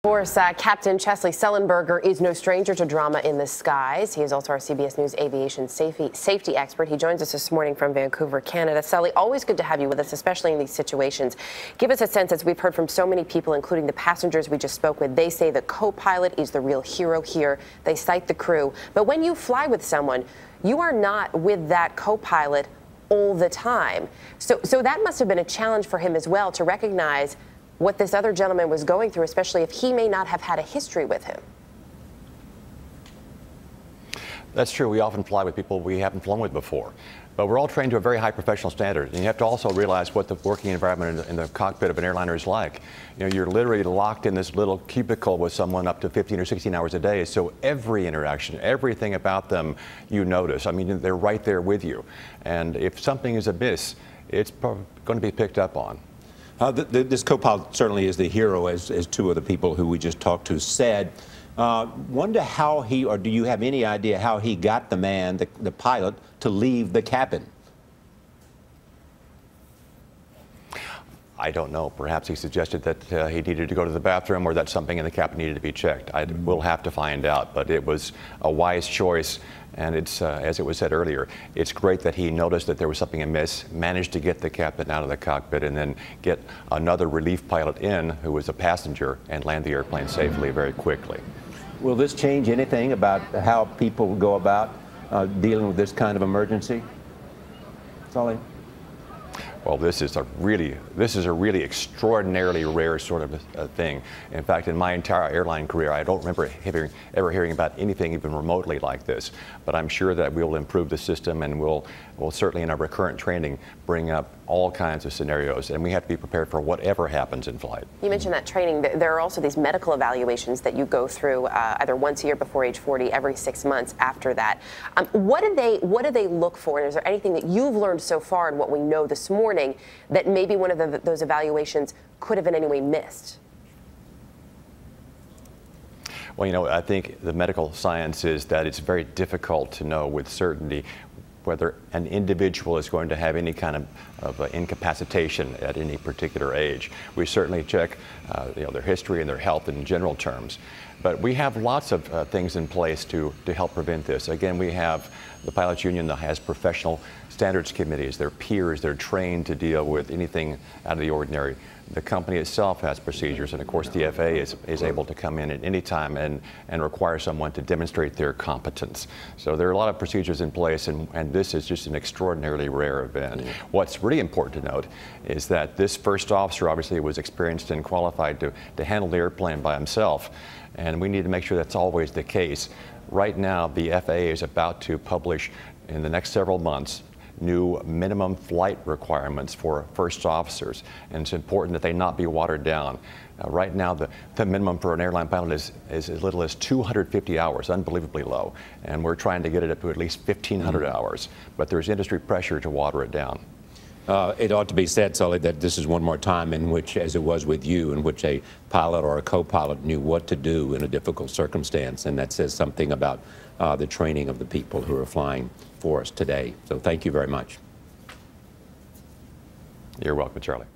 Of course, Captain Chesley Sullenberger is no stranger to drama in the skies. He is also our CBS News aviation safety expert. He joins us this morning from Vancouver, Canada. Sully, always good to have you with us, especially in these situations. Give us a sense, as we've heard from so many people, including the passengers we just spoke with. They say the co-pilot is the real hero here. They cite the crew. But when you fly with someone, you are not with that co-pilot all the time. So that must have been a challenge for him as well, to recognize what this other gentleman was going through, especially if he may not have had a history with him. That's true. We often fly with people we haven't flown with before. But we're all trained to a very high professional standard. And you have to also realize what the working environment in the cockpit of an airliner is like. You know, you're literally locked in this little cubicle with someone up to 15 or 16 hours a day. So every interaction, everything about them, you notice. I mean, they're right there with you. And if something is amiss, it's going to be picked up on. This co-pilot certainly is the hero, as two of the people who we just talked to said. Wonder how he, or do you have any idea how he got the man, the pilot, to leave the cabin? I don't know. Perhaps he suggested that he needed to go to the bathroom, or that something in the cabin needed to be checked. We'll have to find out, but it was a wise choice. And it's, as it was said earlier, it's great that he noticed that there was something amiss, managed to get the captain out of the cockpit, and then get another relief pilot in who was a passenger and land the airplane safely very quickly. Will this change anything about how people go about dealing with this kind of emergency? Sully? Well, this is a really extraordinarily rare sort of a thing. In fact, in my entire airline career, I don't remember ever hearing about anything even remotely like this. But I'm sure that we'll improve the system, and we'll certainly in our recurrent training bring up all kinds of scenarios, and we have to be prepared for whatever happens in flight. You mentioned that training. There are also these medical evaluations that you go through either once a year before age 40, every 6 months after that. What do they look for? And is there anything that you've learned so far in what we know this morning that maybe one of those evaluations could have in any way missed? Well, you know, I think the medical science is that it's very difficult to know with certainty whether an individual is going to have any kind of incapacitation at any particular age. We certainly check you know, their history and their health in general terms. But we have lots of things in place to help prevent this. Again, we have the Pilots Union that has professional standards committees. They're peers. They're trained to deal with anything out of the ordinary. The company itself has procedures, and of course the FAA is able to come in at any time and require someone to demonstrate their competence. So there are a lot of procedures in place, and this is just an extraordinarily rare event. What's really important to note is that this first officer obviously was experienced and qualified to handle the airplane by himself, and we need to make sure that's always the case. Right now, the FAA is about to publish in the next several months new minimum flight requirements for first officers, and it's important that they not be watered down. Right now, the minimum for an airline pilot is as little as 250 hours, unbelievably low, and we're trying to get it up to at least 1,500 hours, but there's industry pressure to water it down. It ought to be said, Sully, that this is one more time in which, as it was with you, in which a pilot or a co-pilot knew what to do in a difficult circumstance, and that says something about the training of the people who are flying for us today. So thank you very much. You're welcome, Charlie.